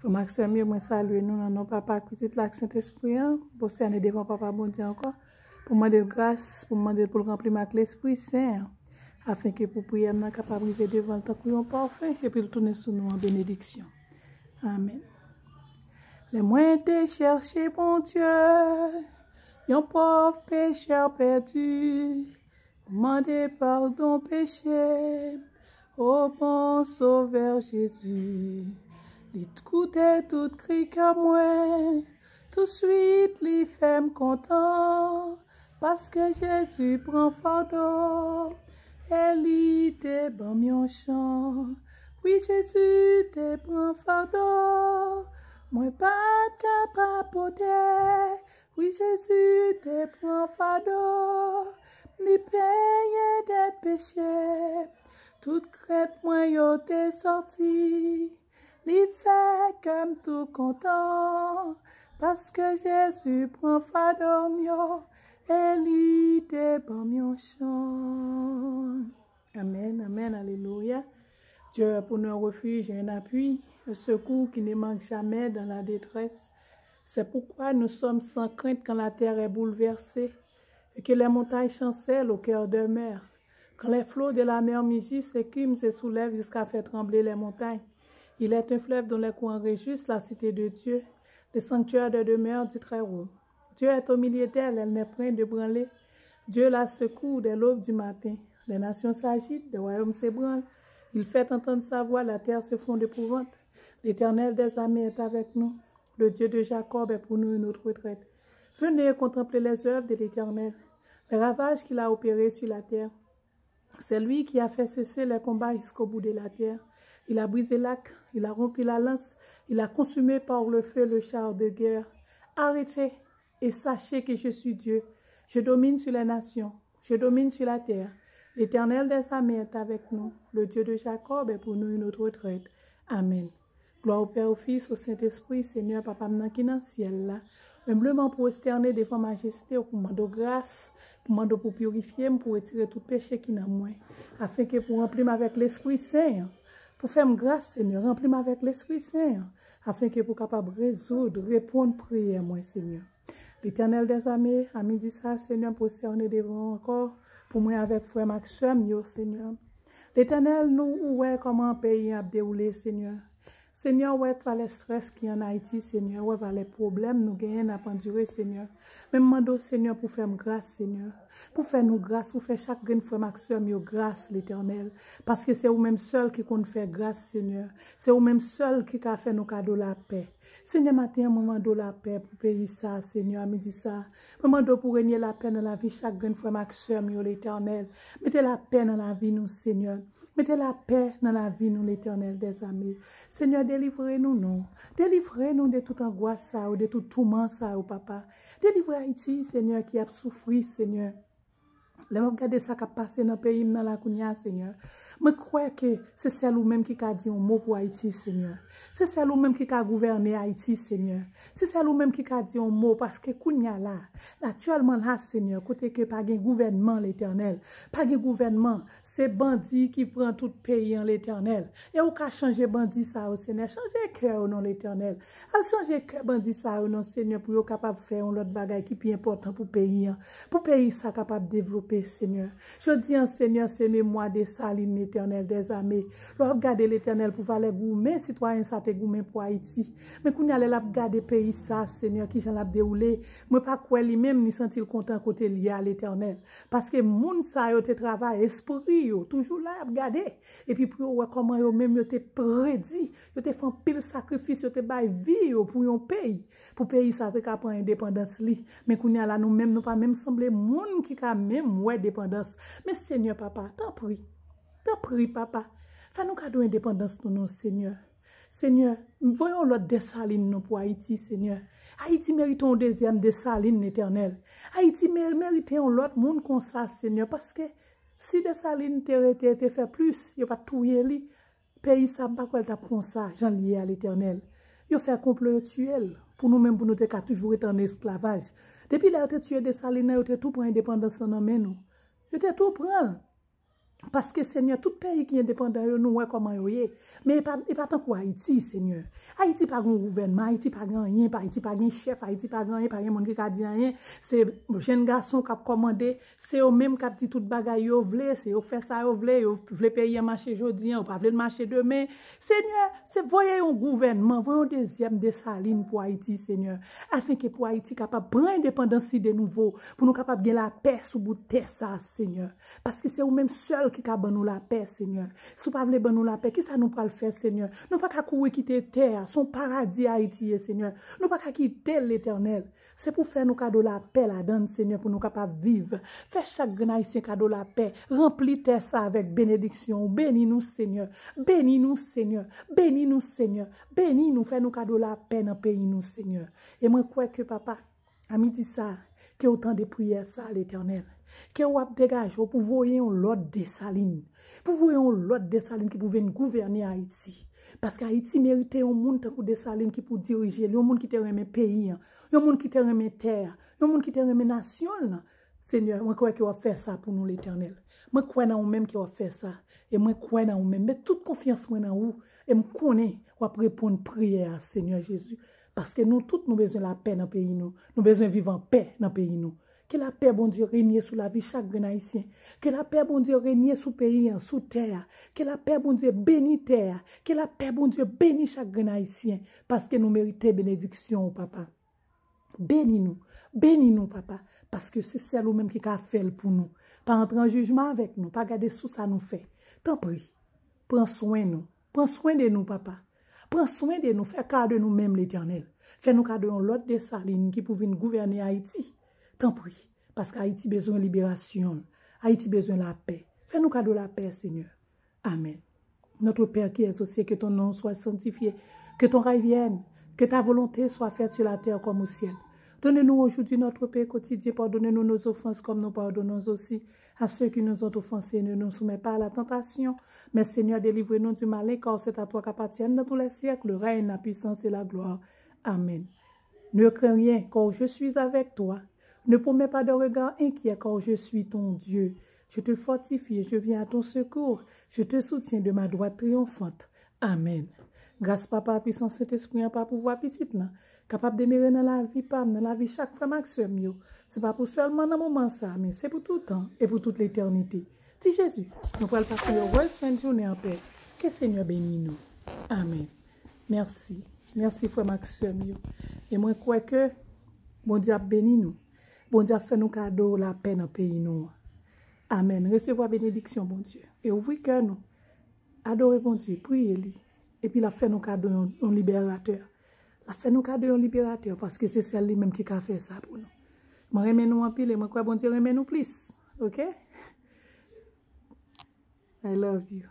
Frère Maxime, moi salue nous dans nos papa qui la Saint-Esprit, pour cerner devant papa bon Dieu encore, pour demander grâce, pour demander pour remplir ma l'Esprit Saint, afin que pour prier, nous capable de vivre devant le temps que parfait et puis retourner sur nous en bénédiction. Amen. Les moyens de chercher, bon Dieu, un pauvre pécheur perdu, demandez pardon péché, ô bon Sauveur Jésus. L'écouter tout cri que moi, tout de suite les fait content, parce que Jésus prend fardeau, et il te bon mon chant. Oui, Jésus te prend fardeau, moi pas capable porter. Oui, Jésus te prend fardeau, ni paye des péchés, toute crête moi yo te sorti. Il fait comme tout content, parce que Jésus prend fardeau mio, et il te bon mon chant. Amen, amen, alléluia. Dieu est pour nous un refuge et un appui, un secours qui ne manque jamais dans la détresse. C'est pourquoi nous sommes sans crainte quand la terre est bouleversée, et que les montagnes chancellent au cœur de mer, quand les flots de la mer mugissent et écument se soulèvent jusqu'à faire trembler les montagnes. Il est un fleuve dont les courants réjouissent la cité de Dieu, le sanctuaire de demeure du Très-Haut. Dieu est au milieu d'elle, elle n'est point de branler. Dieu la secoue dès l'aube du matin. Les nations s'agitent, les royaumes s'ébranlent. Il fait entendre sa voix, la terre se fond d'épouvante. L'Éternel des armées est avec nous. Le Dieu de Jacob est pour nous une autre retraite. Venez contempler les œuvres de l'Éternel, les ravages qu'il a opérés sur la terre. C'est lui qui a fait cesser les combats jusqu'au bout de la terre. Il a brisé l'arc, il a rompu la lance, il a consumé par le feu le char de guerre. Arrêtez et sachez que je suis Dieu. Je domine sur les nations, je domine sur la terre. L'Éternel des armées est avec nous. Le Dieu de Jacob est pour nous une autre retraite. Amen. Gloire au Père, au Fils, au Saint-Esprit, Seigneur, Papa, maintenant qui est dans le ciel là. Humblement pour externer devant majesté, pour demander grâce, pour demander pour purifier, pour retirer tout péché qui est en moi, afin que pour remplir avec l'Esprit Saint, pour faire grâce, Seigneur, remplis-moi avec l'Esprit Saint, afin que pour capable résoudre, répondre prière, moi, Seigneur. L'Éternel des armées, à midi ça, Seigneur, pour cerner devant encore, pour moi avec frère Maxime, Seigneur. L'Éternel, nous, ouais, comment un pays a déroulé, Seigneur. Seigneur, ouais, toi les stress qui en Haïti, Seigneur, ouais, les problèmes nous gagnons à endurer, Seigneur. Même mando, Seigneur, pour faire grâce, Seigneur. Pour faire nous grâce, pour faire chaque grain frère Maxime, grâce, l'Éternel. Parce que c'est vous-même seul qui compte faire grâce, Seigneur. C'est vous-même seul qui a fait nos cadeaux la paix. Seigneur, matin, un moment de la paix pour payer ça, Seigneur, midi ça. Moment de pour régner la paix dans la vie, chaque grain frère Maxime, l'Éternel. Mettez la paix dans la vie, nous, Seigneur. Mettez la paix dans la vie, nous, l'Éternel des armées. Seigneur, délivrez-nous, non. Délivrez-nous de toute angoisse, ou de tout tourment, ça, ou papa. Délivrez Haïti, Seigneur, qui a souffert, Seigneur. Les gens regardent ça qui a passé dans le pays, dans la Kounia, Seigneur. Je crois que c'est celle ou même qui a dit un mot pour Haïti, Seigneur. C'est celle ou même qui a gouverné Haïti, Seigneur. C'est celle ou même qui a dit un mot parce que Kounia là, actuellement là, Seigneur, côté que pas de gouvernement l'Éternel, pas de gouvernement, c'est bandit qui prend tout le pays en l'Éternel. Et ou ka changer bandit ça au Seigneur, changer cœur au nom l'Éternel. Al changer cœur bandit ça au nom Seigneur pour yo capable faire un autre bagage qui plus important pour pays, ça capable développer, Seigneur. Je dis en Seigneur, c'est mémoire de Saline, l'Éternel des armées. Regardez l'Éternel pour valer gourmet, citoyen ça te gourmet pour Haïti. Mais qu'on y allait la garder pays ça, Seigneur, qui j'en l'a déroulé. Moi pas quoi lui-même ni sentir content côté lié à l'Éternel. Parce que moun ça yo te travail esprit yo toujours là à regarder. Et puis pour voir comment yo même yo te prédit, yo te fait pile sacrifice, yo te bail vie yo pour un pays. Pour pays ça te prendre indépendance li. Mais qu'on y a là nous même nous pas même sembler moun qui ka même ouais dépendance. Mais Seigneur papa, t'en prie papa. Fais-nous cadeau indépendance pour nous Seigneur. Seigneur, voyons l'autre Dessalines nous pour Haïti Seigneur. Haïti mérite un deuxième Dessalines l'Éternel. Haïti mérite un autre monde comme ça Seigneur parce que si Dessalines te fait plus, il pas touyer li, pays ça pas quoi t'a prend ça, j'en lié à l'Éternel. Yo fait complot tuer pour nous même pour nous te toujours être en esclavage. Depuis là te tuer Dessalines, yo te tout pour indépendance dans nous. Yo te tout prendre. Parce que, Seigneur, tout pays qui est indépendant, nous, ouais, comment il est. Mais il pas tant pour Haïti, Seigneur. Haïti pas grand gouvernement, Haïti pas grand rien, Haïti pas grand chef, Haïti pas grand rien, pas grand monde qui a dit rien. C'est jeune garçon qui a commandé, c'est eux même qui a dit tout bagaille, yo vle, c'est eux fait ça, yo vle payer marché aujourd'hui, ou pas vle marché demain. Seigneur, c'est voyez un gouvernement, voyez un deuxième Dessalines pour Haïti, Seigneur. Afin que pour Haïti capable prendre indépendance de nouveau, pour nous capable gagner la paix sous bout de terre, ça, Seigneur. Parce que c'est eux même seul qui a ban nous la paix, Seigneur. Si vous ne ban nous la paix, qui ça nous peut le faire, Seigneur? Nous pas qu'à courir quitter terre, son paradis Haïti, Seigneur. Nous pas qu'à quitter l'Éternel. C'est pour faire nous cadeau la paix là-dedans, Seigneur, pour nous capables vivre. Fais chaque haïtien cadeau la paix. Remplis terre ça avec bénédiction. Bénis-nous, Seigneur. Bénis-nous, Seigneur. Bénis-nous, Seigneur. Bénis-nous, fais nous cadeau la paix dans le pays, nous, Seigneur. Et moi, crois que papa, a dit ça, que autant de prières ça à l'Éternel. Que vous avez dégagé pour voyer l'autre Dessalines. Pour voyer l'autre Dessalines qui pouvait gouverner Haïti. Parce qu'Haïti méritait un monde comme Dessalines qui pour diriger, un monde qui te remet pays, un monde qui te remet terre, un monde qui te remet nation. Seigneur, moi crois qu'il va faire ça pour nous l'Éternel. Moi crois dans vous-même qu'il va faire ça. Et moi crois dans vous-même. Mais toute confiance moi dans vous. Et me connais, ou répondre prière, Seigneur Jésus. Parce que nous tous, nous besoin de la paix dans le pays. Nous besoin de vivre en paix dans le pays. Nous. Que la paix, bon Dieu, règne sous la vie chaque haïtien. Que la paix, bon Dieu, règne sous pays, sous terre. Que la paix, bon Dieu, bénisse terre. Que la paix, bon Dieu, bénisse chaque haïtien. Parce que nous méritons bénédiction, papa. Bénis-nous, papa. Parce que c'est celle ou même qui a fait pour nous. Pas entrer en jugement avec nous. Pas garder sous ça nous fait. T'en prie. Prends soin de nous. Prends soin de nous, papa. Prends soin de nous. Fais cas de nous-mêmes, l'Éternel. Fais-nous cas de l'autre Dessalines qui pouvait gouverner Haïti. T'en prie, parce qu'Haïti a besoin de libération. Haïti a besoin de la paix. Fais-nous cadeau la paix, Seigneur. Amen. Notre Père qui est au ciel, que ton nom soit sanctifié, que ton règne vienne, que ta volonté soit faite sur la terre comme au ciel. Donne-nous aujourd'hui notre paix quotidien, pardonne-nous nos offenses comme nous pardonnons aussi à ceux qui nous ont offensés. Ne nous soumets pas à la tentation, mais Seigneur, délivre-nous du malin, car c'est à toi qu'appartiennent dans tous les siècles le règne, la puissance et la gloire. Amen. Ne crains rien, car je suis avec toi. Ne promets pas de regard inquiet, car je suis ton Dieu. Je te fortifie, je viens à ton secours. Je te soutiens de ma droite triomphante. Amen. Grâce papa, puissance Saint-Esprit, pas pouvoir petite là, capable de demeurer dans la vie, pas dans la vie chaque fois maximum. C'est pas pour seulement dans le moment ça, mais c'est pour tout le temps et pour toute l'éternité. Si Jésus, nous pourrons passer une heureuse fin de journée en paix. Que le Seigneur bénisse nous. Amen. Merci. Merci frère Maxime. Et moi, je crois que bon Dieu a béni nous. Bon Dieu a fait nous cadeau la paix dans le pays nous. Amen. Recevoir bénédiction, bon Dieu. Et ouvrez cœur nous. Adorez bon Dieu. Priez-lui. Et puis la fait nous cadeau un libérateur. La fait nous cadeau un libérateur parce que c'est celle-là même qui a fait ça pour nous. Moi remets nous en pile et moi crois bon Dieu remets nous plus. OK? I love you.